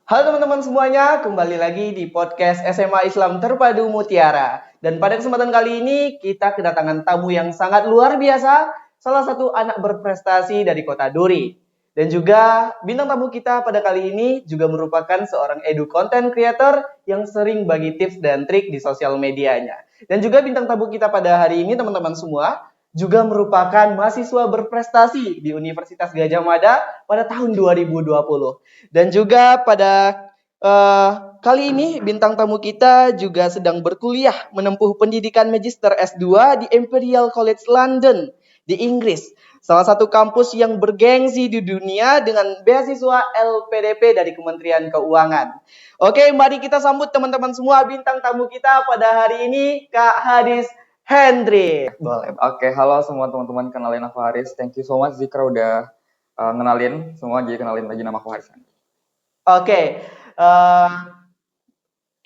Halo teman-teman semuanya, kembali lagi di podcast SMA Islam Terpadu Mutiara. Dan pada kesempatan kali ini kita kedatangan tamu yang sangat luar biasa, salah satu anak berprestasi dari Kota Duri. Dan juga bintang tamu kita pada kali ini juga merupakan seorang edu content creator yang sering bagi tips dan trik di sosial medianya. Dan juga bintang tamu kita pada hari ini teman-teman semua juga merupakan mahasiswa berprestasi di Universitas Gadjah Mada pada tahun 2020. Dan juga pada kali ini bintang tamu kita juga sedang berkuliah menempuh pendidikan Magister S2 di Imperial College London di Inggris. Salah satu kampus yang bergengsi di dunia dengan beasiswa LPDP dari Kementerian Keuangan. Oke, mari kita sambut teman-teman semua bintang tamu kita pada hari ini, Kak Hadis Hendrik. Boleh. Oke, halo semua teman-teman, kenalin aku Haris. Thank you so much Zikra udah ngenalin semua, jadi kenalin lagi nama aku Haris. Oke,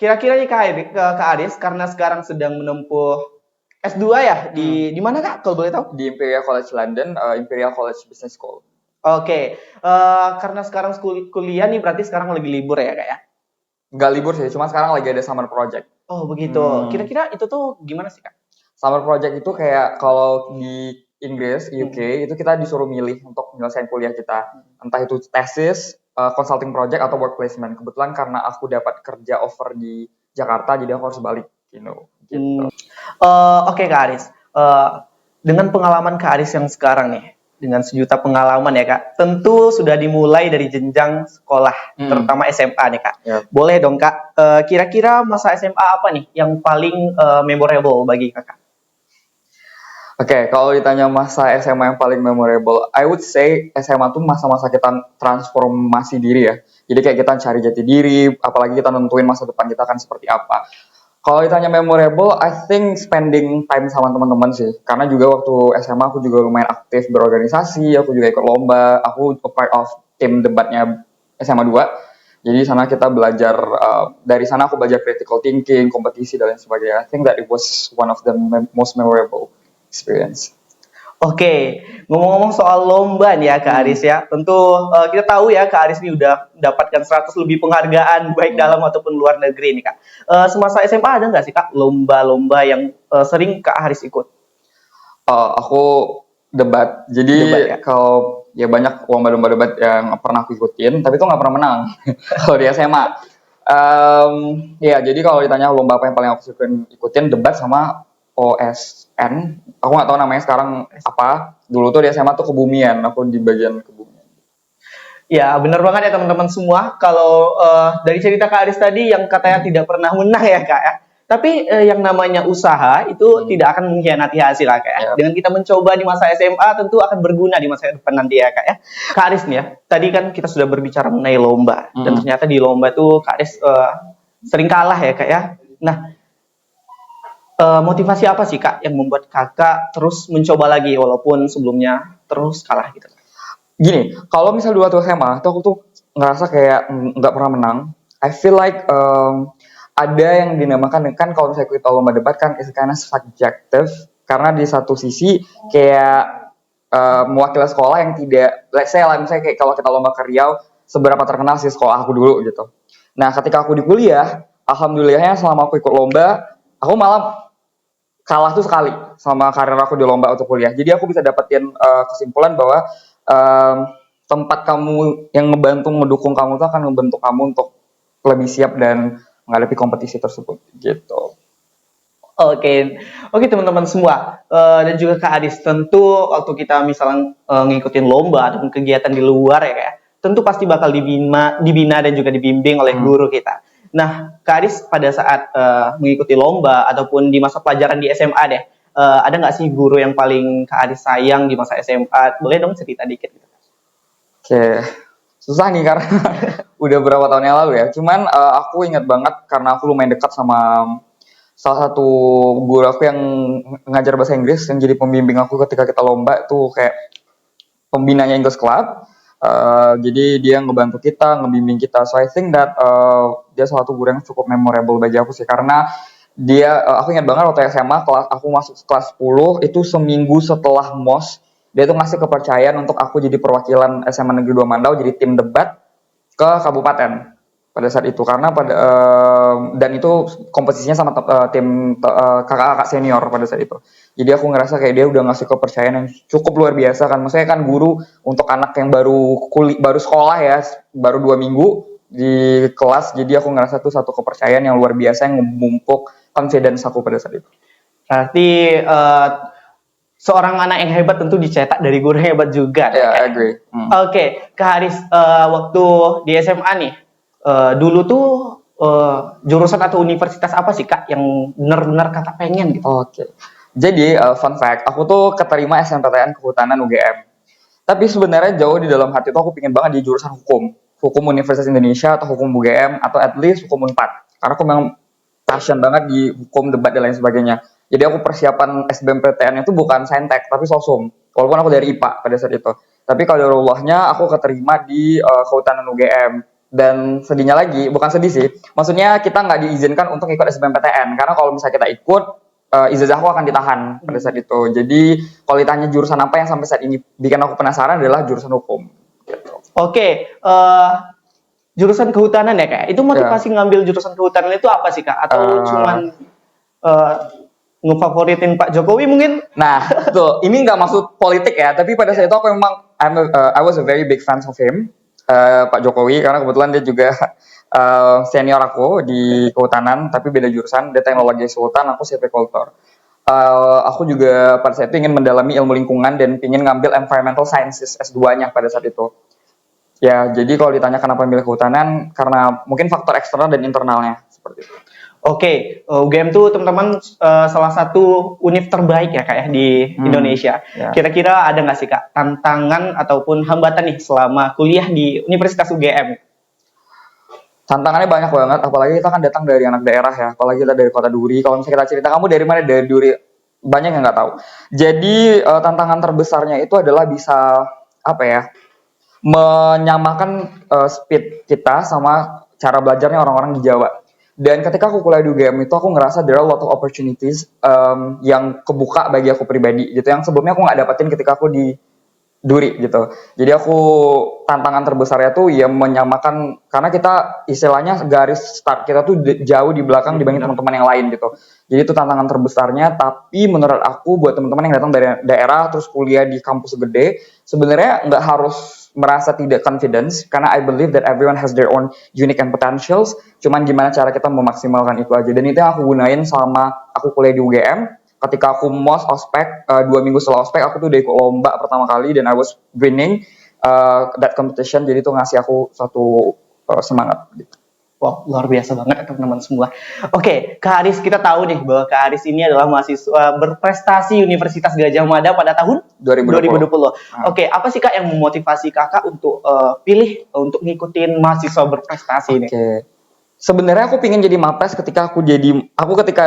kira-kira nih Kak Haris, karena sekarang sedang menempuh S2 ya, di mana Kak, kalau boleh tahu? Di Imperial College London, Imperial College Business School. Oke, karena sekarang kuliah nih berarti sekarang lagi libur ya Kak ya? Nggak libur sih, cuma sekarang lagi ada summer project. Oh begitu, kira-kira itu tuh gimana sih Kak? Summer project itu kayak kalau di Inggris, UK, itu kita disuruh milih untuk menyelesaikan kuliah kita. Entah itu tesis, consulting project, atau work placement. Kebetulan karena aku dapat kerja offer di Jakarta, jadi aku harus balik, gitu. Oke Kak Aris, dengan pengalaman Kak Aris yang sekarang nih, dengan sejuta pengalaman ya Kak, tentu sudah dimulai dari jenjang sekolah, terutama SMA nih Kak. Yep. Boleh dong Kak, kira-kira masa SMA apa nih yang paling memorable bagi Kakak? Oke, kalau ditanya masa SMA yang paling memorable, I would say SMA tuh masa-masa kita transformasi diri ya. Jadi kayak kita cari jati diri, apalagi kita nentuin masa depan kita akan seperti apa. Kalau ditanya memorable, I think spending time sama teman-teman sih. Karena juga waktu SMA aku juga lumayan aktif berorganisasi, aku juga ikut lomba, aku part of tim debatnya SMA 2. Jadi sana kita belajar, dari sana aku belajar critical thinking, kompetisi, dan lain sebagainya. I think that it was one of the most memorable experience. Oke, ngomong-ngomong soal lomba nih ya Kak Aris ya, tentu kita tahu ya Kak Aris ini udah mendapatkan 100 lebih penghargaan baik dalam ataupun luar negeri nih Kak. Semasa SMA ada nggak sih Kak lomba-lomba yang sering Kak Aris ikut? Aku debat, jadi Debat, ya? kalau ya banyak lomba-lomba debat yang pernah aku ikutin, tapi itu nggak pernah menang kalau di SMA. Ya jadi kalau ditanya lomba apa yang paling aku suka ikutin, debat sama OSN. Aku nggak tahu namanya sekarang apa. Dulu tuh di SMA tuh kebumian, aku di bagian kebumian. Ya, benar banget ya teman-teman semua. Kalau dari cerita Kak Aris tadi yang katanya tidak pernah menang ya Kak ya. Tapi yang namanya usaha itu tidak akan mengkhianati hasil lah Kak ya. Yep. Dengan kita mencoba di masa SMA tentu akan berguna di masa depan nanti ya Kak ya. Kak Aris nih ya, tadi kan kita sudah berbicara mengenai lomba. Dan ternyata di lomba tuh Kak Aris sering kalah ya Kak ya. Nah, motivasi apa sih Kak yang membuat Kakak terus mencoba lagi walaupun sebelumnya terus kalah gitu? Gini, kalau misal dulu waktu SMA, tuh aku tuh ngerasa kayak nggak pernah menang. I feel like ada yang dinamakan kan kalau misalnya kita lomba debat kan is kind of subjective, karena di satu sisi kayak mewakili sekolah yang tidak, let's say lah misalnya kayak kalau kita lomba ke Riau, seberapa terkenal sih sekolah aku dulu gitu. Nah ketika aku di kuliah, alhamdulillahnya selama aku ikut lomba, aku malah kalah tuh sekali sama karir aku di lomba untuk kuliah. Jadi aku bisa dapetin kesimpulan bahwa tempat kamu yang mendukung kamu tuh akan membentuk kamu untuk lebih siap dan menghadapi kompetisi tersebut gitu. Oke teman-teman semua, dan juga Kak Adis, tentu waktu kita misalnya ngikutin lomba ataupun kegiatan di luar ya Kak, tentu pasti bakal dibina dan juga dibimbing oleh guru kita. Nah, Kak Adis pada saat mengikuti lomba ataupun di masa pelajaran di SMA deh, ada nggak sih guru yang paling Kak Adis sayang di masa SMA? Boleh dong cerita dikit gitu. Oke, susah nih karena udah berapa tahun yang lalu ya. Cuman aku ingat banget karena aku lumayan dekat sama salah satu guru aku yang ngajar bahasa Inggris, yang jadi pembimbing aku ketika kita lomba tuh kayak pembinanya English Club. Jadi dia ngebantu kita, ngebimbing kita. So I think that dia salah satu guru yang cukup memorable bagi aku sih, karena dia, aku ingat banget waktu SMA, aku masuk kelas 10, itu seminggu setelah MOS, dia tuh ngasih kepercayaan untuk aku jadi perwakilan SMA Negeri 2 Mandau, jadi tim debat ke kabupaten. pada saat itu karena dan itu komposisinya sama tim kakak-kakak senior pada saat itu. Jadi aku ngerasa kayak dia udah ngasih kepercayaan yang cukup luar biasa kan. Maksudnya kan guru untuk anak yang baru sekolah ya, baru 2 minggu di kelas. Jadi aku ngerasa tuh satu kepercayaan yang luar biasa yang memupuk confidence aku pada saat itu. Berarti seorang anak yang hebat tentu dicetak dari guru yang hebat juga. Yeah, I agree. Oke, Kak Haris, waktu di SMA nih, dulu tuh jurusan atau universitas apa sih Kak yang benar-benar Kakak pengen gitu? Oke. Jadi fun fact, aku tuh keterima SNPTN Kehutanan UGM. Tapi sebenarnya jauh di dalam hati tuh aku pengen banget di jurusan hukum Universitas Indonesia atau hukum UGM atau at least hukum Unpad. Karena aku memang passion banget di hukum, debat dan lain sebagainya. Jadi aku persiapan SBMPTN itu bukan saintek tapi sosum. Walaupun aku dari IPA pada saat itu. Tapi kalau dari Allahnya aku keterima di Kehutanan UGM. Dan sedihnya lagi, bukan sedih sih, maksudnya kita nggak diizinkan untuk ikut SBMPTN. Karena kalau misalnya kita ikut, ijazahku akan ditahan pada saat itu. Jadi kalau ditanya jurusan apa yang sampai saat ini bikin aku penasaran adalah jurusan hukum. Gitu. Oke, jurusan kehutanan ya Kak? Itu motivasi ngambil jurusan kehutanan itu apa sih Kak? Atau cuman ngefavoritin Pak Jokowi mungkin? Nah, tuh ini nggak maksud politik ya, tapi pada saat itu aku memang I was a very big fan of him, Pak Jokowi, karena kebetulan dia juga senior aku di kehutanan, tapi beda jurusan, dia teknologi sultan, aku silviculture. Aku juga pada saat itu ingin mendalami ilmu lingkungan dan ingin ngambil environmental sciences S2-nya pada saat itu. Ya, jadi kalau ditanya kenapa milih kehutanan, karena mungkin faktor eksternal dan internalnya seperti itu. Oke, UGM tuh teman-teman salah satu univ terbaik ya Kak ya di Indonesia. Ya. Kira-kira ada nggak sih Kak tantangan ataupun hambatan nih selama kuliah di Universitas UGM? Tantangannya banyak banget, apalagi kita kan datang dari anak daerah ya, apalagi kita dari kota Duri. Kalau misalnya kita cerita kamu dari mana, dari Duri, banyak yang nggak tahu. Jadi tantangan terbesarnya itu adalah bisa apa ya, menyamakan speed kita sama cara belajarnya orang-orang di Jawa. Dan ketika aku kuliah di UGM itu aku ngerasa there are a lot of opportunities yang kebuka bagi aku pribadi gitu, yang sebelumnya aku nggak dapetin ketika aku di Duri gitu. Jadi aku tantangan terbesarnya tuh ya menyamakan, karena kita istilahnya garis start kita tuh jauh di belakang dibanding teman-teman yang lain gitu. Jadi itu tantangan terbesarnya. Tapi menurut aku buat teman-teman yang datang dari daerah terus kuliah di kampus gede, sebenarnya nggak harus merasa tidak confidence, karena I believe that everyone has their own unique and potentials. Cuman gimana cara kita memaksimalkan itu aja. Dan itu yang aku gunain selama aku kuliah di UGM. Ketika aku MOS ospek, 2 minggu setelah ospek aku tuh udah ikut lomba pertama kali dan I was winning that competition. Jadi itu ngasih aku satu semangat gitu. Wow, luar biasa banget teman-teman semua. Oke, Kak Haris, kita tahu nih bahwa Kak Haris ini adalah mahasiswa berprestasi Universitas Gadjah Mada pada tahun 2020. Oke, apa sih Kak yang memotivasi Kakak untuk pilih untuk ngikutin mahasiswa berprestasi ini? Oke. Sebenarnya aku pingin jadi mapres ketika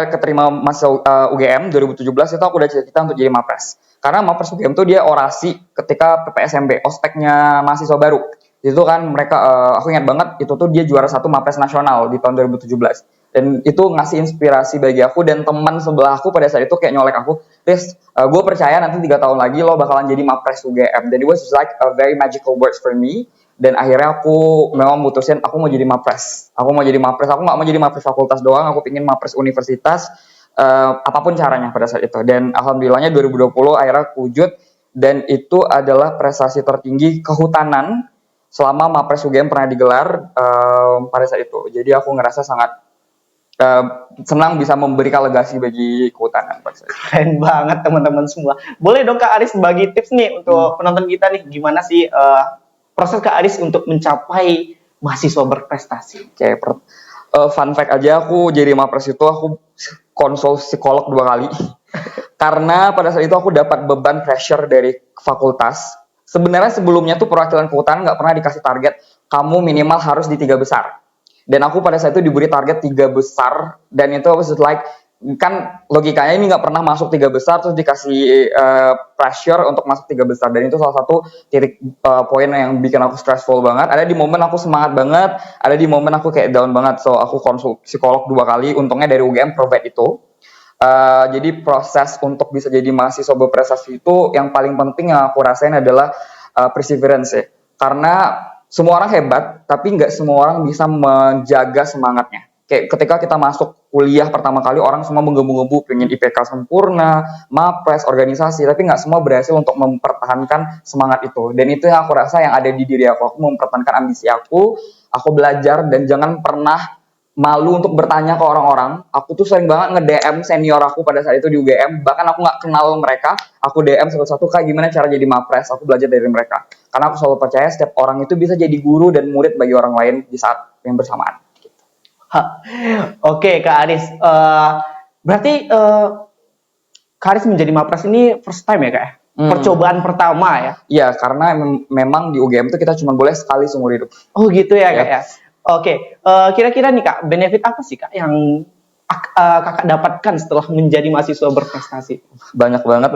keterima masuk UGM 2017 itu aku udah cita-cita untuk jadi mapres. Karena mapres UGM tuh dia orasi ketika PPSMB, ospeknya mahasiswa baru. Itu kan mereka, aku ingat banget itu tuh dia juara 1 mapres nasional di tahun 2017. Dan itu ngasih inspirasi bagi aku, dan teman sebelah aku pada saat itu kayak nyolek aku, Riz, gue percaya nanti 3 tahun lagi lo bakalan jadi mapres UGM. Dan it was like a very magical words for me. Dan akhirnya aku memang mutusin aku mau jadi mapres. Aku nggak mau jadi mapres fakultas doang, aku pingin mapres universitas, apapun caranya pada saat itu. Dan alhamdulillahnya 2020 akhirnya wujud, dan itu adalah prestasi tertinggi kehutanan selama mapres UGM pernah digelar pada saat itu. Jadi aku ngerasa sangat senang bisa memberikan legasi bagi kehutanan pada saat itu. Keren banget teman-teman semua. Boleh dong Kak Aris bagi tips nih untuk penonton kita nih, gimana sih proses Kak Aris untuk mencapai mahasiswa berprestasi? Oke, fun fact aja, aku jadi mapres itu aku konsul psikolog 2 kali. Karena pada saat itu aku dapat beban pressure dari fakultas. Sebenarnya sebelumnya tuh perwakilan kehutanan nggak pernah dikasih target, kamu minimal harus di 3 besar. Dan aku pada saat itu diberi target 3 besar, dan itu was like, kan logikanya ini nggak pernah masuk 3 besar terus dikasih pressure untuk masuk 3 besar, dan itu salah satu titik poin yang bikin aku stressful banget. Ada di momen aku semangat banget, ada di momen aku kayak down banget, so aku konsul psikolog 2 kali, untungnya dari UGM provide itu. Jadi proses untuk bisa jadi mahasiswa berprestasi itu yang paling penting yang aku rasain adalah perseverance ya. Karena semua orang hebat, tapi nggak semua orang bisa menjaga semangatnya. Kayak ketika kita masuk kuliah pertama kali, orang semua menggebu-gebu pengen IPK sempurna, mapres, organisasi, tapi nggak semua berhasil untuk mempertahankan semangat itu. Dan itu yang aku rasa yang ada di diri aku mempertahankan ambisi aku belajar dan jangan pernah malu untuk bertanya ke orang-orang. Aku tuh sering banget nge-DM senior aku pada saat itu di UGM, bahkan aku nggak kenal mereka, aku DM satu-satu, Kak gimana cara jadi mapres, aku belajar dari mereka. Karena aku selalu percaya setiap orang itu bisa jadi guru dan murid bagi orang lain di saat yang bersamaan. Oke, Kak Aris. Berarti Kak Aris menjadi mapres ini first time ya, Kak? Percobaan pertama ya? Iya, karena memang di UGM itu kita cuma boleh sekali seumur hidup. Oh gitu ya, Kak ya? Oke, kira-kira nih Kak, benefit apa sih Kak yang Kakak dapatkan setelah menjadi mahasiswa berprestasi? Banyak banget.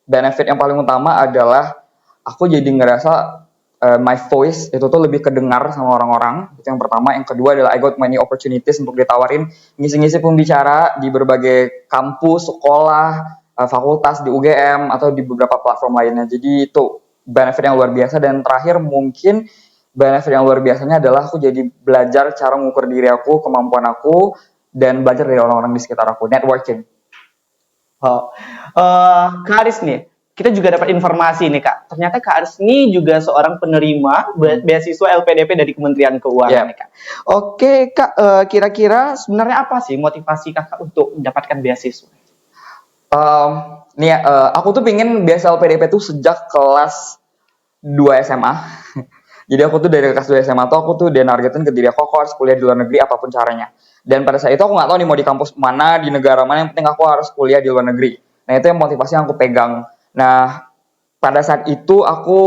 Benefit yang paling utama adalah aku jadi ngerasa my voice itu tuh lebih kedengar sama orang-orang. Itu yang pertama. Yang kedua adalah I got many opportunities untuk ditawarin ngisi-ngisi pembicara di berbagai kampus, sekolah, fakultas di UGM atau di beberapa platform lainnya. Jadi itu benefit yang luar biasa. Dan terakhir mungkin benefit yang luar biasanya adalah aku jadi belajar cara mengukur diri aku, kemampuan aku, dan belajar dari orang-orang di sekitar aku. Networking. Kak Aris nih, kita juga dapat informasi nih Kak. Ternyata Kak Aris ini juga seorang penerima beasiswa LPDP dari Kementerian Keuangan nih Kak. Oke Kak, kira-kira sebenarnya apa sih motivasi Kakak untuk mendapatkan beasiswa? Aku tuh pingin beasiswa LPDP tuh sejak kelas 2 SMA. Jadi aku tuh dari kelas 2 SMA tuh aku tuh udah nargetin ke diri aku harus kuliah di luar negeri apapun caranya. Dan pada saat itu aku nggak tahu nih mau di kampus mana, di negara mana, yang penting aku harus kuliah di luar negeri. Nah itu yang motivasi yang aku pegang. Nah pada saat itu aku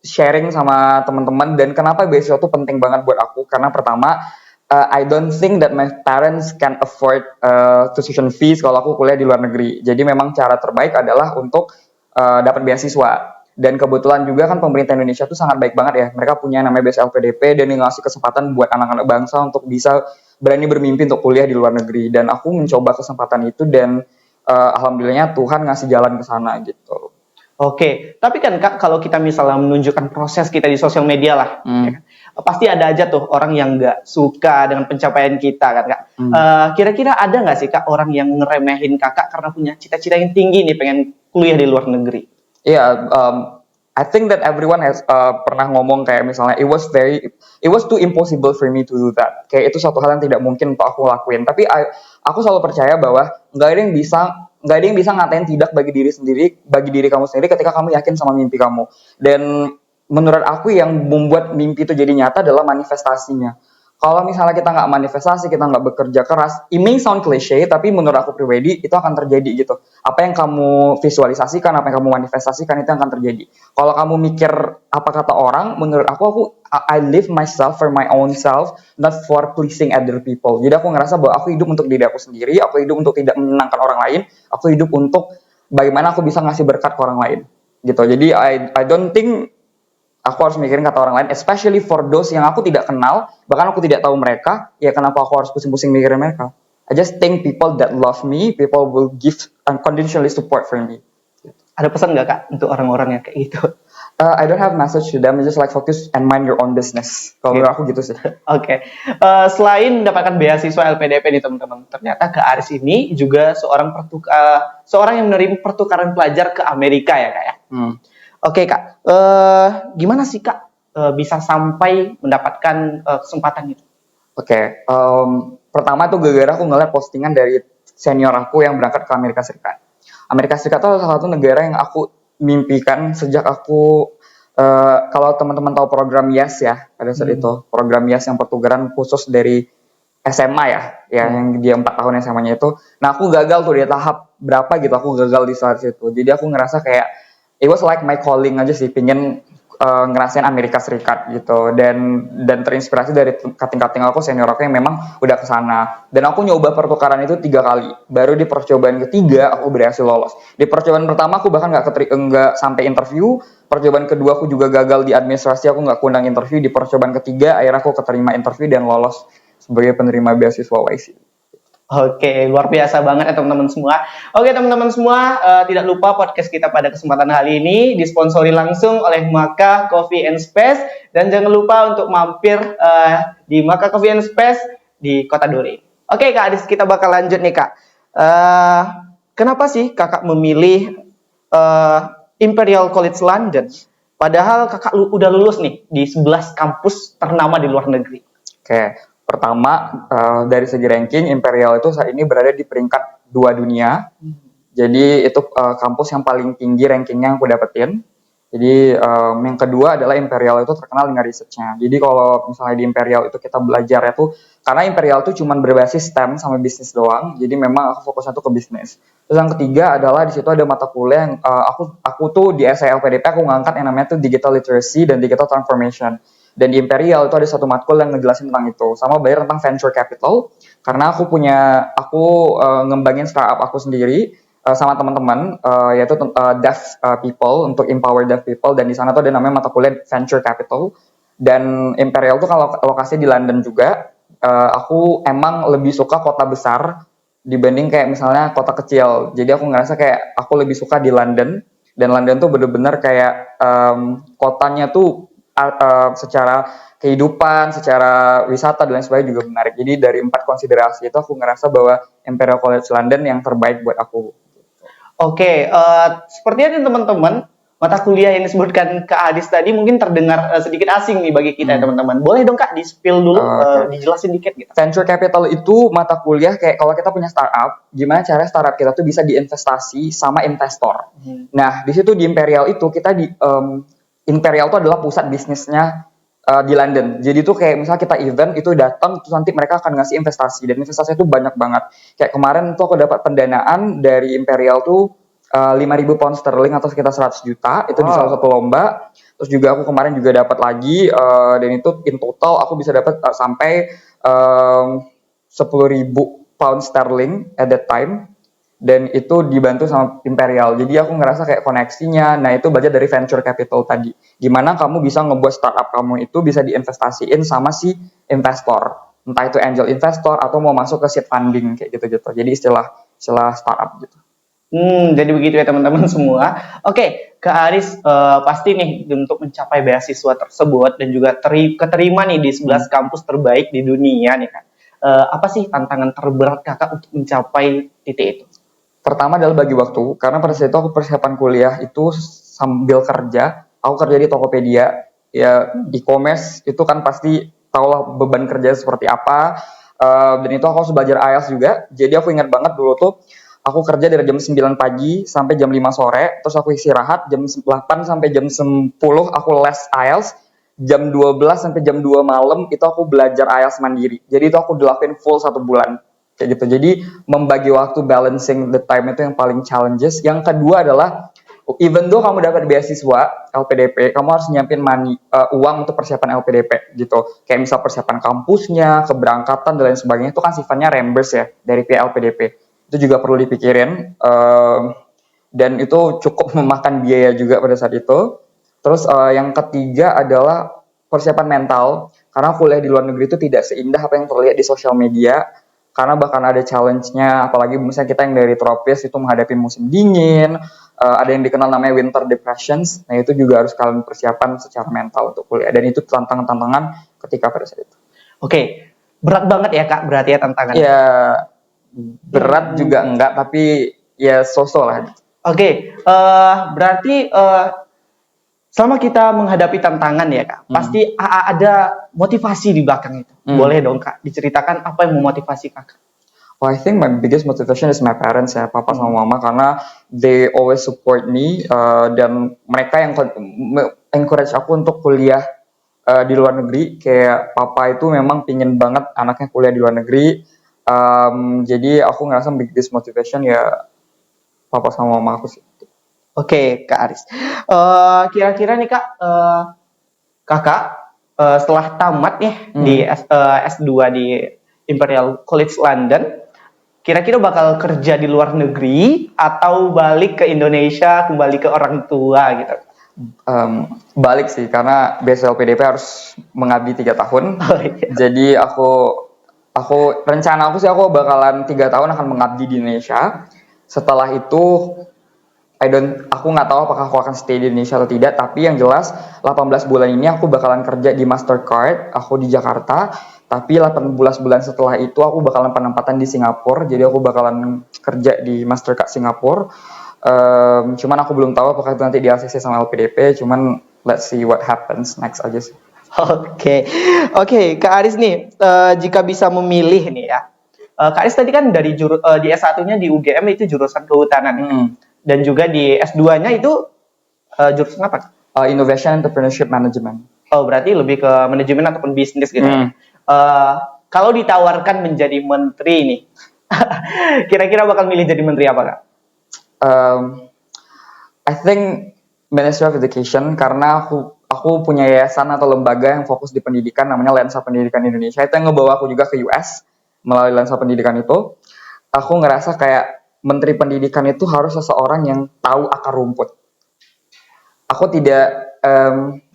sharing sama teman-teman dan kenapa beasiswa itu penting banget buat aku. Karena pertama, I don't think that my parents can afford tuition fees kalau aku kuliah di luar negeri. Jadi memang cara terbaik adalah untuk dapat beasiswa. Dan kebetulan juga kan pemerintah Indonesia tuh sangat baik banget ya. Mereka punya namanya beasiswa LPDP dan ngasih kesempatan buat anak-anak bangsa untuk bisa berani bermimpi untuk kuliah di luar negeri. Dan aku mencoba kesempatan itu dan alhamdulillahnya Tuhan ngasih jalan ke sana gitu. Oke, tapi kan Kak, kalau kita misalnya menunjukkan proses kita di sosial media lah, ya kan? Pasti ada aja tuh orang yang nggak suka dengan pencapaian kita kan Kak. Kira-kira ada nggak sih Kak orang yang ngeremehin Kakak karena punya cita-cita yang tinggi nih pengen kuliah di luar negeri? Iya, I think that everyone has pernah ngomong kayak misalnya it was too impossible for me to do that. Kayak itu suatu hal yang tidak mungkin untuk aku lakuin. Tapi aku selalu percaya bahwa nggak ada yang bisa ngatain tidak bagi diri kamu sendiri ketika kamu yakin sama mimpi kamu. Dan menurut aku yang membuat mimpi itu jadi nyata adalah manifestasinya. Kalau misalnya kita nggak manifestasi, kita nggak bekerja keras, it may sound cliche, tapi menurut aku pribadi itu akan terjadi gitu. Apa yang kamu visualisasikan, apa yang kamu manifestasikan itu akan terjadi. Kalau kamu mikir apa kata orang, menurut aku I live myself for my own self, not for pleasing other people. Jadi aku ngerasa bahwa aku hidup untuk diri aku sendiri, aku hidup untuk tidak menyenangkan orang lain, aku hidup untuk bagaimana aku bisa ngasih berkat ke orang lain. Gitu. Jadi I don't think aku harus mikirin kata orang lain, especially for those yang aku tidak kenal, bahkan aku tidak tahu mereka, ya kenapa aku harus pusing-pusing mikirin mereka. I just think people that love me, people will give unconditionally support for me. Ada pesan nggak Kak untuk orang-orang yang kayak gitu? I don't have message to them, just like focus and mind your own business. Kalau menurut aku gitu sih. Oke. Selain mendapatkan beasiswa LPDP nih teman-teman, ternyata Kak Aris ini juga seorang yang menerima pertukaran pelajar ke Amerika ya Kak ya. Oke Kak, gimana sih Kak bisa sampai mendapatkan kesempatan itu? Oke, pertama tuh gara-gara aku ngeliat postingan dari senior aku yang berangkat ke Amerika Serikat. Amerika Serikat itu salah satu negara yang aku mimpikan sejak aku, kalau teman-teman tahu program YES ya, pada saat itu, program YES yang pertukaran khusus dari SMA ya, yang dia 4 tahun SMA-nya itu. Nah aku gagal tuh di tahap berapa gitu, aku gagal di saat itu. Jadi aku ngerasa kayak, it was like my calling aja sih, pengen ngerasain Amerika Serikat gitu, dan terinspirasi dari kating-kating aku, senior aku yang memang udah kesana. Dan aku nyoba pertukaran itu 3 kali, baru di percobaan ketiga aku berhasil lolos. Di percobaan pertama aku bahkan nggak sampai interview, percobaan kedua aku juga gagal di administrasi, aku nggak kundang interview. Di percobaan ketiga akhirnya aku keterima interview dan lolos sebagai penerima beasiswa YC. Oke, luar biasa banget ya teman-teman semua. Oke teman-teman semua, tidak lupa podcast kita pada kesempatan hari ini disponsori langsung oleh Maka Coffee and Space, dan jangan lupa untuk mampir di Maka Coffee and Space di Kota Duri. Oke Kak Adis, kita bakal lanjut nih Kak. Eh, Kenapa sih Kakak memilih eh, Imperial College London, padahal Kakak udah lulus nih di 11 kampus ternama di luar negeri? Oke, pertama dari segi ranking Imperial itu saat ini berada di peringkat 2 dunia. Jadi itu kampus yang paling tinggi rankingnya yang aku dapetin. Jadi yang kedua adalah Imperial itu terkenal dengan research-nya. Jadi kalau misalnya di Imperial itu kita belajar itu, karena Imperial itu cuma berbasis STEM sama bisnis doang. Jadi memang aku fokusnya tuh ke bisnis. Terus yang ketiga adalah di situ ada mata kuliah yang aku tuh di SILPDP aku ngangkat yang namanya tuh Digital Literacy dan Digital Transformation. Dan di Imperial itu ada satu matkul yang ngejelasin tentang itu, sama belajar tentang venture capital. Karena aku ngembangin startup aku sendiri sama teman-teman yaitu deaf people untuk empower deaf people, dan di sana tuh ada namanya mata kuliah venture capital. Dan Imperial tuh kalau lokasinya di London juga. Aku emang lebih suka kota besar dibanding kayak misalnya kota kecil. Jadi aku ngerasa kayak aku lebih suka di London, dan London tuh bener-bener kayak kotanya tuh secara kehidupan, secara wisata dan lain sebagainya juga menarik. Jadi dari 4 konsiderasi itu aku ngerasa bahwa Imperial College London yang terbaik buat aku. Oke, sepertinya nih teman-teman, mata kuliah yang disebutkan Kak Adis tadi mungkin terdengar sedikit asing nih bagi kita ya teman-teman. Boleh dong Kak di-spill dulu, dijelasin dikit gitu. Venture capital itu mata kuliah kayak kalau kita punya startup, gimana cara startup kita tuh bisa diinvestasi sama investor. Nah, di situ di Imperial itu kita Imperial itu adalah pusat bisnisnya di London. Jadi tuh kayak misalnya kita event itu datang, terus nanti mereka akan ngasih investasi, dan investasinya itu banyak banget. Kayak kemarin tuh aku dapat pendanaan dari Imperial tuh 5.000 pound sterling atau sekitar 100 juta itu di salah satu lomba. Terus juga aku kemarin juga dapat lagi dan itu in total aku bisa dapat sampai 10.000 pound sterling at that time, dan itu dibantu sama Imperial. Jadi aku ngerasa kayak koneksinya, nah itu belajar dari venture capital tadi. Gimana kamu bisa ngebuat startup kamu itu bisa diinvestasiin sama si investor. Entah itu angel investor atau mau masuk ke seed funding kayak gitu-gitu. Jadi istilah startup gitu. Jadi begitu ya teman-teman semua. Oke, Kak Aris, pasti nih untuk mencapai beasiswa tersebut dan juga keterima nih di 11 kampus terbaik di dunia nih Kak. Apa sih tantangan terberat Kakak untuk mencapai titik itu? Pertama adalah bagi waktu, karena pada saat itu aku persiapan kuliah itu sambil kerja. Aku kerja di Tokopedia, ya e-commerce itu kan pasti tahulah beban kerja seperti apa. Dan itu aku harus belajar IELTS juga. Jadi aku ingat banget dulu tuh aku kerja dari jam 9 pagi sampai jam 5 sore, terus aku istirahat jam 8 sampai jam 10 aku les IELTS. Jam 12 sampai jam 2 malam itu aku belajar IELTS mandiri. Jadi itu aku dilakuin full 1 bulan. Kayak gitu. Jadi membagi waktu, balancing the time itu yang paling challenges. Yang kedua adalah even though kamu dapat beasiswa LPDP, kamu harus nyiapin uang untuk persiapan LPDP gitu. Kayak misal persiapan kampusnya, keberangkatan dan lain sebagainya itu kan sifatnya reimburse ya dari pihak LPDP. Itu juga perlu dipikirin dan itu cukup memakan biaya juga pada saat itu. Terus yang ketiga adalah persiapan mental, karena kuliah di luar negeri itu tidak seindah apa yang terlihat di sosial media. Karena bahkan ada challenge-nya, apalagi misalnya kita yang dari tropis itu menghadapi musim dingin, ada yang dikenal namanya winter depressions, nah itu juga harus kalian persiapan secara mental untuk kuliah, dan itu tantangan-tantangan ketika pada saat itu. Oke, berat banget ya Kak berarti ya tantangannya? Ya, berat juga enggak, tapi ya so-so lah. Oke, berarti selama kita menghadapi tantangan ya Kak, pasti ada motivasi di belakang itu. Boleh dong Kak, diceritakan apa yang memotivasi Kakak? Well, I think my biggest motivation is my parents ya, papa sama mama, karena they always support me dan mereka yang encourage aku untuk kuliah di luar negeri. Kayak papa itu memang pingin banget anaknya kuliah di luar negeri. Jadi aku ngerasa biggest motivation ya papa sama mama aku sih. Oke, Kak Aris. Kira-kira nih Kak, Kakak setelah tamat ya di S2 di Imperial College London, kira-kira bakal kerja di luar negeri atau balik ke Indonesia, kembali ke orang tua gitu? Balik sih, karena BSL PDP harus mengabdi 3 tahun. Oh, iya. Jadi aku Rencana aku sih aku bakalan 3 tahun akan mengabdi di Indonesia. Setelah itu aku nggak tahu apakah aku akan stay di Indonesia atau tidak, tapi yang jelas 18 bulan ini aku bakalan kerja di Mastercard, aku di Jakarta, tapi 18 bulan setelah itu aku bakalan penempatan di Singapura, jadi aku bakalan kerja di Mastercard Singapura. Cuman aku belum tahu apakah itu nanti di ACC sama LPDP, cuman let's see what happens next aja sih. Oke, Kak Aris nih, jika bisa memilih nih ya, Kak Aris tadi kan dari di S1-nya di UGM itu jurusan kehutanan, dan juga di S2-nya itu jurusan apa? Innovation Entrepreneurship Management. Oh, berarti lebih ke manajemen ataupun bisnis gitu. Kalau ditawarkan menjadi menteri nih, kira-kira bakal milih jadi menteri apa, Kak? I think Ministry of Education, karena aku punya yayasan atau lembaga yang fokus di pendidikan namanya Lensa Pendidikan Indonesia. Itu yang ngebawa aku juga ke US melalui Lensa Pendidikan itu. Aku ngerasa kayak menteri pendidikan itu harus seseorang yang tahu akar rumput. Aku tidak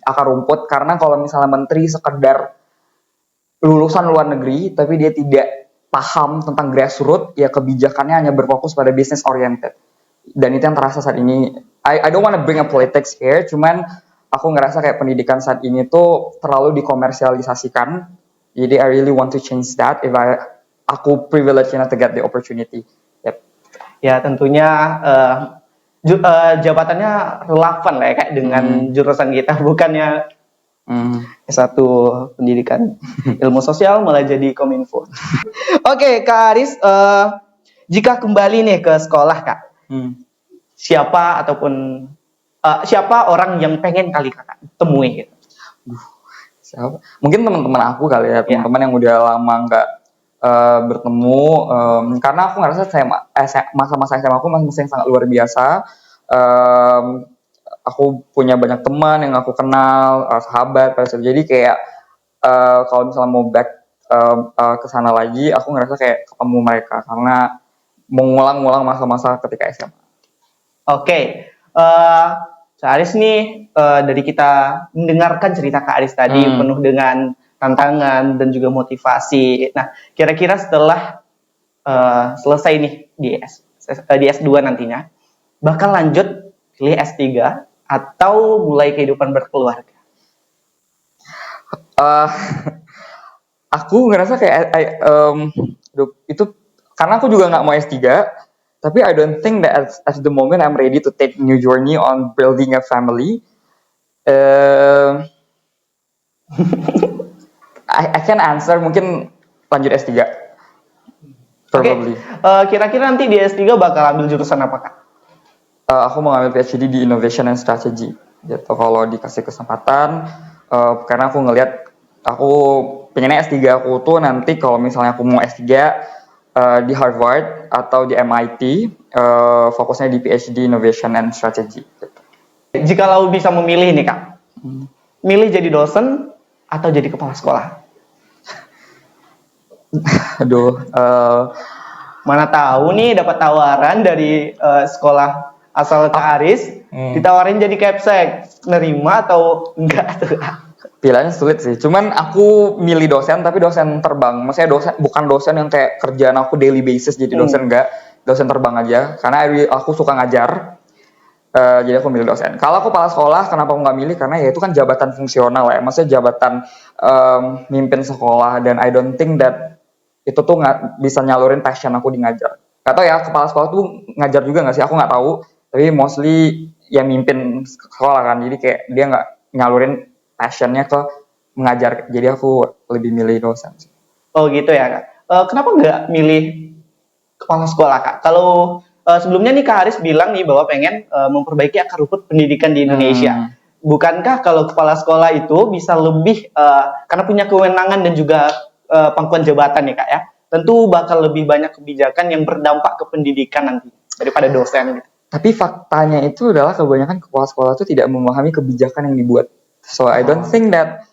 akar rumput karena kalau misalnya menteri sekedar lulusan luar negeri tapi dia tidak paham tentang grassroots, ya kebijakannya hanya berfokus pada business oriented. Dan itu yang terasa saat ini. I don't want to bring a politics here, cuman aku ngerasa kayak pendidikan saat ini tuh terlalu dikomersialisasikan. Jadi I really want to change that if aku privilege enough to get the opportunity. Yep. Ya tentunya jabatannya relevan lah ya kayak dengan jurusan kita, bukannya S1 pendidikan ilmu sosial malah jadi kominfo. Oke, Kak Aris, jika kembali nih ke sekolah, Kak, siapa orang yang pengen kali Kakak temui gitu? Siapa? Mungkin teman-teman aku kali ya, teman-teman yang udah lama nggak bertemu, karena aku ngerasa masa-masa SMA aku masa-masa yang sangat luar biasa. Aku punya banyak teman yang aku kenal, sahabat, jadi kayak kalau misalnya mau back ke sana lagi, aku ngerasa kayak ketemu mereka karena mengulang-ulang masa-masa ketika SMA. Oke, Kak Aris nih dari kita mendengarkan cerita Kak Aris tadi penuh dengan tantangan dan juga motivasi. Nah, kira-kira setelah selesai nih di S2 nantinya, bakal lanjut pilih S3 atau mulai kehidupan berkeluarga? Aku ngerasa kayak itu karena aku juga nggak mau S3, tapi I don't think that at the moment I'm ready to take new journey on building a family. I can answer mungkin lanjut S3. Probably. Kira-kira nanti di S3 bakal ambil jurusan apa, Kak? Aku mau ngambil PhD di Innovation and Strategy. Gitu kalau dikasih kesempatan, karena aku ngelihat aku pengennya S3 aku tuh nanti kalau misalnya aku mau S3 di Harvard atau di MIT, fokusnya di PhD Innovation and Strategy. Gitu. Jika lo bisa memilih nih, Kak, milih jadi dosen atau jadi kepala sekolah? Aduh, mana tahu nih dapat tawaran dari sekolah asal Kak Aris, ditawarin jadi capsek, nerima atau enggak tuh? Pilihannya sulit sih. Cuman aku milih dosen, tapi dosen terbang. Maksudnya bukan dosen yang kayak kerjaan aku daily basis jadi dosen, enggak. Dosen terbang aja. Karena aku suka ngajar. Jadi aku milih dosen. Kalau aku kepala sekolah, kenapa aku nggak milih? Karena ya itu kan jabatan fungsional ya. Maksudnya jabatan mimpin sekolah. Dan I don't think that itu tuh nggak bisa nyalurin passion aku di ngajar. Gak tau ya, kepala sekolah tuh ngajar juga nggak sih? Aku nggak tahu. Tapi mostly ya mimpin sekolah kan. Jadi kayak dia nggak nyalurin passionnya ke mengajar, jadi aku lebih milih dosen. Oh gitu ya, Kak. Kenapa nggak milih kepala sekolah, Kak? Kalau sebelumnya nih Kak Aris bilang nih bahwa pengen memperbaiki akar rumput pendidikan di Indonesia. Bukankah kalau kepala sekolah itu bisa lebih karena punya kewenangan dan juga pangkuan jabatan ya, Kak ya? Tentu bakal lebih banyak kebijakan yang berdampak ke pendidikan nanti daripada dosen gitu. Tapi faktanya itu adalah kebanyakan kepala sekolah itu tidak memahami kebijakan yang dibuat. So I don't think that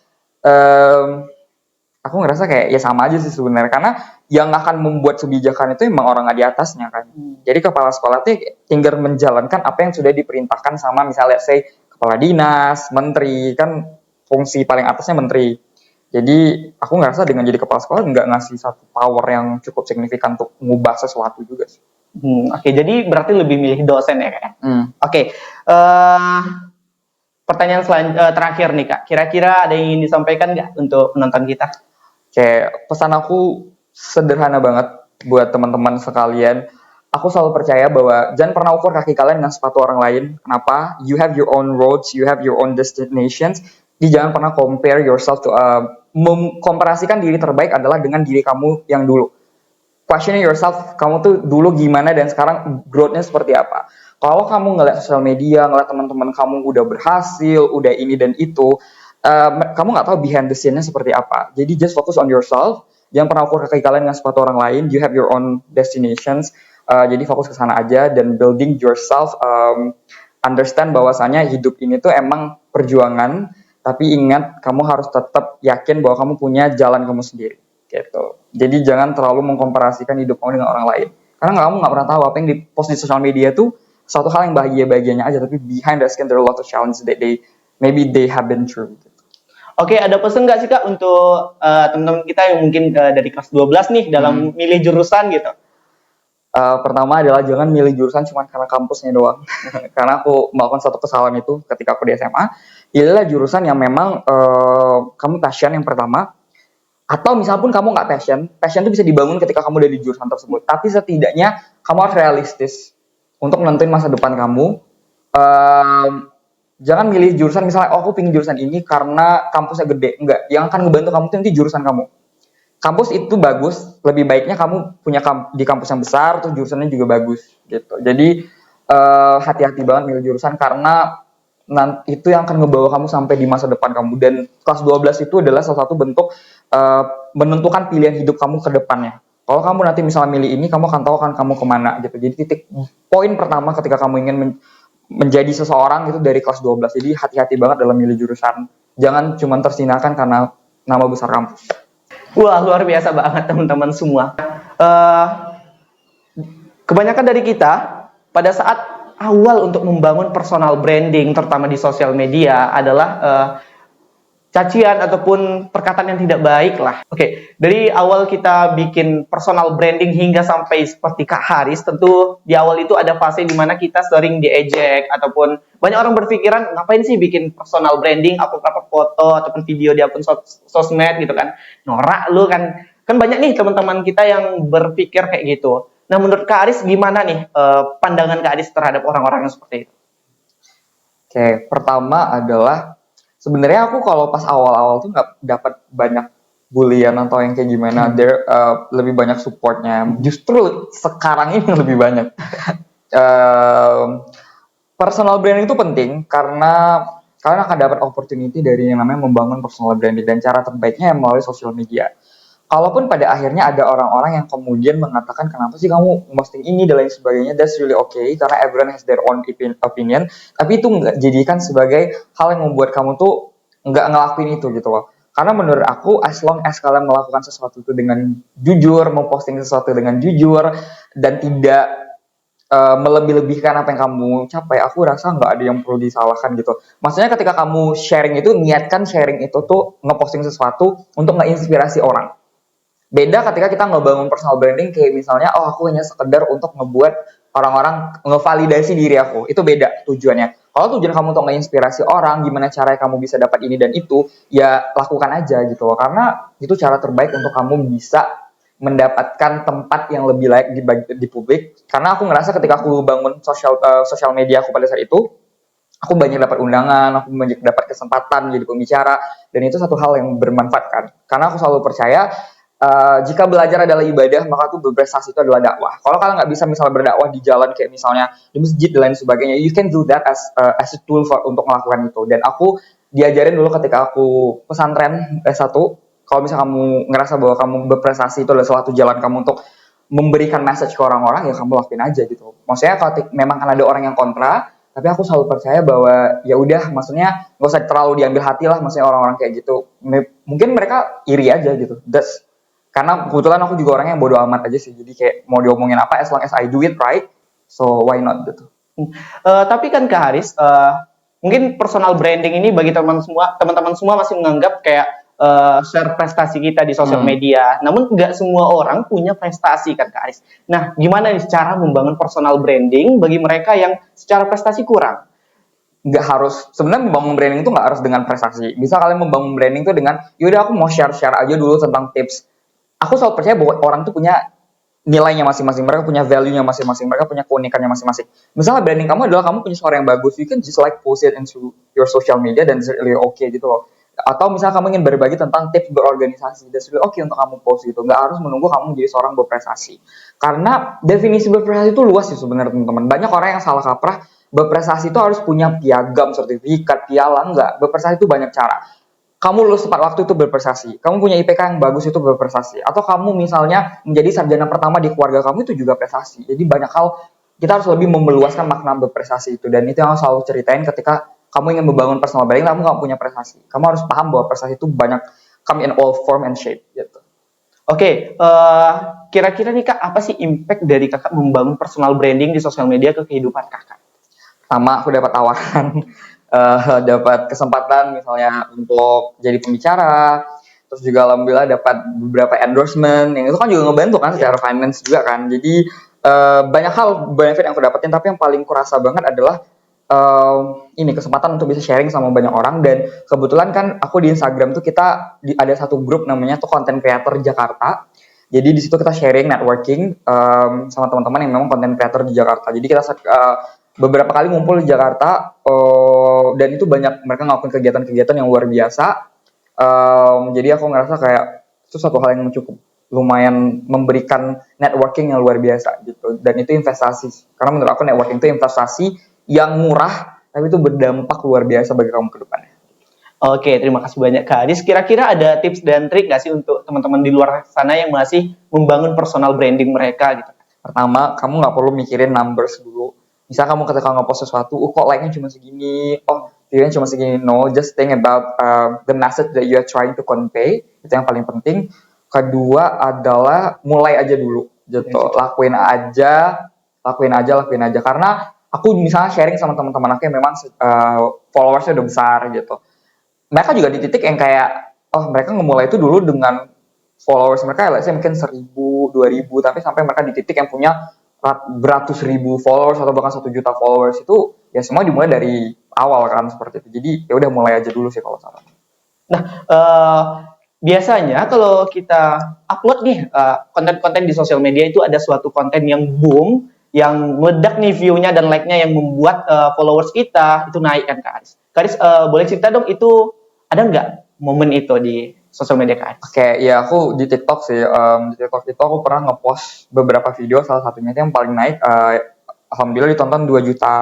aku ngerasa kayak ya sama aja sih sebenarnya, karena yang akan membuat kebijakan itu emang orang di atasnya kan. Jadi kepala sekolah itu tinggal menjalankan apa yang sudah diperintahkan sama misalnya say kepala dinas, menteri, kan fungsi paling atasnya menteri. Jadi aku ngerasa dengan jadi kepala sekolah nggak ngasih satu power yang cukup signifikan untuk mengubah sesuatu juga sih. Oke, jadi berarti lebih milih dosen ya kak? Oke, pertanyaan terakhir nih kak, kira-kira ada yang ingin disampaikan nggak untuk penonton kita? Kayak pesan aku sederhana banget buat teman-teman sekalian. Aku selalu percaya bahwa jangan pernah ukur kaki kalian dengan sepatu orang lain. Kenapa? You have your own roads, you have your own destinations. Jadi jangan pernah compare yourself to memkomparasikan diri terbaik adalah dengan diri kamu yang dulu. Questioning yourself, kamu tuh dulu gimana dan sekarang growth-nya seperti apa. Kalau kamu ngeliat sosial media, ngeliat teman-teman kamu udah berhasil, udah ini dan itu, kamu nggak tahu behind the scene-nya seperti apa. Jadi just focus on yourself. Jangan pernah ukur kaki kalian dengan sepatu orang lain. You have your own destinations. Jadi fokus ke sana aja dan building yourself. Understand bahwasanya hidup ini tuh emang perjuangan. Tapi ingat, kamu harus tetap yakin bahwa kamu punya jalan kamu sendiri. Gitu. Jadi jangan terlalu mengkomparasikan hidup kamu dengan orang lain. Karena kamu nggak pernah tahu apa yang dipost di sosial media tuh suatu hal yang bahagia-bahagianya aja. Tapi behind the scene there are a lot of challenges that maybe they have been through. Oke, ada pesan nggak sih kak untuk teman-teman kita yang mungkin dari kelas 12 nih dalam milih jurusan gitu? Pertama adalah jangan milih jurusan cuma karena kampusnya doang. Karena aku melakukan satu kesalahan itu ketika aku di SMA. Adalah jurusan yang memang kamu passion yang pertama. Atau misalpun kamu nggak passion itu bisa dibangun ketika kamu udah di jurusan tersebut. Tapi setidaknya kamu harus realistis untuk nentuin masa depan kamu. Jangan milih jurusan misalnya, aku pingin jurusan ini karena kampusnya gede. Enggak, yang akan ngebantu kamu itu nanti jurusan kamu. Kampus itu bagus, lebih baiknya kamu punya di kampus yang besar, terus jurusannya juga bagus gitu. Jadi hati-hati banget milih jurusan karena itu yang akan ngebawa kamu sampai di masa depan kamu. Dan kelas 12 itu adalah salah satu bentuk menentukan pilihan hidup kamu ke depannya. Kalau kamu nanti misalnya milih ini, kamu akan tahu kan kamu kemana gitu. Jadi titik poin pertama ketika kamu ingin menjadi seseorang itu dari kelas 12. Jadi hati-hati banget dalam milih jurusan. Jangan cuma tersinakan karena nama besar kampus. Wah, luar biasa banget teman-teman semua. Kebanyakan dari kita pada saat awal untuk membangun personal branding, terutama di sosial media, adalah cacian ataupun perkataan yang tidak baik lah. Oke, dari awal kita bikin personal branding hingga sampai seperti Kak Haris, tentu di awal itu ada fase di mana kita sering diejek ataupun banyak orang berpikiran ngapain sih bikin personal branding, upload foto ataupun video di akun sosmed gitu kan. Norak lu kan. Kan banyak nih teman-teman kita yang berpikir kayak gitu. Nah, menurut Kak Haris gimana nih pandangan Kak Haris terhadap orang-orang yang seperti itu? Oke, pertama adalah sebenarnya aku kalau pas awal-awal tuh nggak dapat banyak bulian atau yang kayak gimana, lebih banyak supportnya. Justru sekarang ini lebih banyak. Personal branding itu penting karena kalian akan dapat opportunity dari yang namanya membangun personal branding dan cara terbaiknya melalui sosial media. Kalaupun pada akhirnya ada orang-orang yang kemudian mengatakan kenapa sih kamu posting ini dan lain sebagainya, that's really okay karena everyone has their own opinion. Tapi itu nggak jadikan sebagai hal yang membuat kamu tuh nggak ngelakuin itu gitu loh. Karena menurut aku, as long as kalian melakukan sesuatu itu dengan jujur, memposting sesuatu dengan jujur dan tidak melebih-lebihkan apa yang kamu capai, aku rasa nggak ada yang perlu disalahkan gitu. Maksudnya ketika kamu sharing itu, niatkan sharing itu tuh ngeposting sesuatu untuk nge-inspirasi orang. Beda ketika kita ngebangun personal branding kayak misalnya, oh aku hanya sekedar untuk ngebuat orang-orang ngevalidasi diri aku. Itu beda tujuannya. Kalau tujuan kamu untuk nge-inspirasi orang, gimana caranya kamu bisa dapat ini dan itu, ya lakukan aja gitu loh. Karena itu cara terbaik untuk kamu bisa mendapatkan tempat yang lebih layak di publik. Karena aku ngerasa ketika aku bangun sosial media aku pada saat itu, aku banyak dapat undangan, aku banyak dapat kesempatan jadi pembicara, dan itu satu hal yang bermanfaat kan. Karena aku selalu percaya, jika belajar adalah ibadah, maka tuh berprestasi itu adalah dakwah. Kalau kalian nggak bisa misalnya berdakwah di jalan kayak misalnya di masjid dan lain sebagainya, you can do that as a tool untuk melakukan itu. Dan aku diajarin dulu ketika aku pesantren S1, kalau misalnya kamu ngerasa bahwa kamu berprestasi itu adalah suatu jalan kamu untuk memberikan message ke orang-orang, ya kamu lakuin aja gitu. Maksudnya kalau memang kan ada orang yang kontra, tapi aku selalu percaya bahwa ya udah, maksudnya nggak usah terlalu diambil hati lah, maksudnya orang-orang kayak gitu. Mungkin mereka iri aja gitu. Karena kebetulan aku juga orangnya yang bodo amat aja sih. Jadi kayak mau diomongin apa, as long as I do it right, so why not gitu. Tapi kan Kak Haris, mungkin personal branding ini bagi teman-teman semua masih menganggap kayak share prestasi kita di sosial media. Namun nggak semua orang punya prestasi kan Kak Aris. Nah, gimana nih cara membangun personal branding bagi mereka yang secara prestasi kurang? Nggak harus, sebenarnya membangun branding itu nggak harus dengan prestasi. Bisa kalian membangun branding itu dengan, yaudah aku mau share-share aja dulu tentang tips. Aku selalu percaya bahwa orang tuh punya nilainya masing-masing, mereka punya value-nya masing-masing, mereka punya keunikannya masing-masing. Misalnya branding kamu adalah kamu punya suara yang bagus, you can just like post it into your social media dan it's really okay gitu loh. Atau misalnya kamu ingin berbagi tentang tips berorganisasi, that's really okay untuk kamu post gitu. Nggak harus menunggu kamu menjadi seorang berprestasi. Karena definisi berprestasi itu luas sih sebenarnya teman-teman. Banyak orang yang salah kaprah, berprestasi itu harus punya piagam, sertifikat, piala. Enggak, berprestasi itu banyak cara. Kamu lulus tepat waktu itu berprestasi, kamu punya IPK yang bagus itu berprestasi, atau kamu misalnya menjadi sarjana pertama di keluarga kamu itu juga prestasi. Jadi banyak hal kita harus lebih memeluaskan makna berprestasi itu, dan itu yang aku selalu ceritain ketika kamu ingin membangun personal branding, kamu nggak punya prestasi. Kamu harus paham bahwa prestasi itu banyak, come in all form and shape gitu. Oke, kira-kira nih Kak, apa sih impact dari Kakak membangun personal branding di sosial media ke kehidupan Kakak? Pertama, aku dapat tawaran, dapat kesempatan misalnya untuk jadi pembicara, terus juga alhamdulillah dapat beberapa endorsement, yang itu kan juga ngebantu kan secara finance juga kan. Jadi banyak hal benefit yang aku dapetin, tapi yang paling kurasa banget adalah ini kesempatan untuk bisa sharing sama banyak orang. Dan kebetulan kan aku di Instagram tuh ada satu grup namanya tuh Content Creator Jakarta. Jadi di situ kita sharing networking sama teman-teman yang memang content creator di Jakarta. Jadi kita beberapa kali ngumpul di Jakarta dan itu banyak mereka ngelakuin kegiatan-kegiatan yang luar biasa. Jadi aku ngerasa kayak itu satu hal yang cukup lumayan memberikan networking yang luar biasa gitu. Dan itu investasi. Karena menurut aku networking itu investasi yang murah tapi itu berdampak luar biasa bagi kamu ke depannya. Oke, terima kasih banyak Kak Aris. Kira-kira ada tips dan trik nggak sih untuk teman-teman di luar sana yang masih membangun personal branding mereka gitu? Pertama, kamu nggak perlu mikirin numbers dulu. Misal kamu ketika nge-post sesuatu, kok like-nya cuma segini, view-nya cuma segini. No, just think about the message that you are trying to convey. Itu yang paling penting. Kedua adalah mulai aja dulu, gitu. Lakuin aja. Karena aku misalnya sharing sama teman-teman aku yang memang followersnya udah besar, gitu. Mereka juga di titik yang kayak, mereka ngemulai itu dulu dengan followers mereka, let's say mungkin 1.000, 2.000, tapi sampai mereka di titik yang punya beratus ribu followers atau bahkan 1 juta followers, itu ya semua dimulai dari awal kan seperti itu. Jadi ya udah mulai aja dulu sih kalau saran. Nah, biasanya kalau kita upload nih konten-konten di sosial media itu ada suatu konten yang boom, yang meledak nih view-nya dan like-nya yang membuat followers kita itu naik kan Kak Aris. Kak Aris boleh cerita dong itu ada nggak momen itu di sosial media Kak Aris? Oke, ya aku di TikTok sih. Di TikTok itu aku pernah ngepost beberapa video, salah satunya itu yang paling naik. Alhamdulillah ditonton 2 juta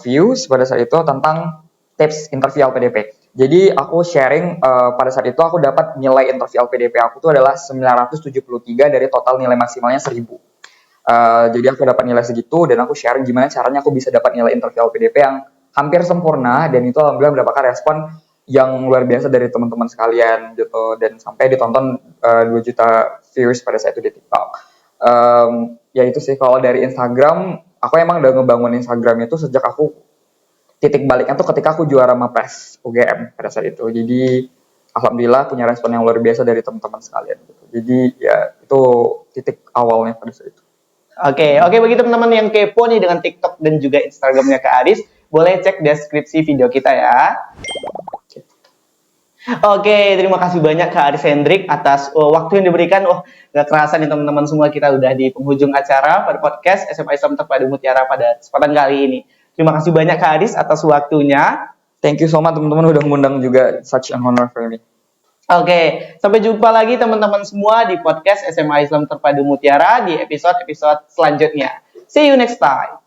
views pada saat itu tentang tips interview LPDP. Jadi aku sharing pada saat itu aku dapat nilai interview LPDP aku itu adalah 973 dari total nilai maksimalnya 1000. Jadi aku dapat nilai segitu dan aku sharing gimana caranya aku bisa dapat nilai interview LPDP yang hampir sempurna, dan itu alhamdulillah mendapatkan respon yang luar biasa dari teman-teman sekalian gitu, dan sampai ditonton 2 juta views pada saat itu di TikTok. Ya itu sih. Kalau dari Instagram, aku emang udah ngebangun Instagram itu sejak aku titik baliknya tuh ketika aku juara Mapres UGM pada saat itu. Jadi alhamdulillah punya respon yang luar biasa dari teman-teman sekalian gitu. Jadi ya itu titik awalnya pada saat itu. Oke, bagi teman-teman yang kepo nih dengan TikTok dan juga Instagramnya Kak Aris, boleh cek deskripsi video kita ya. Oke, terima kasih banyak Kak Aris Hendrik atas waktu yang diberikan. Gak kerasa nih teman-teman semua, kita udah di penghujung acara pada podcast SMA Islam Terpadu Mutiara pada kesempatan kali ini. Terima kasih banyak Kak Aris atas waktunya. Thank you so much teman-teman udah mengundang juga, such an honor for me. Oke, sampai jumpa lagi teman-teman semua di podcast SMA Islam Terpadu Mutiara di episode-episode selanjutnya. See you next time.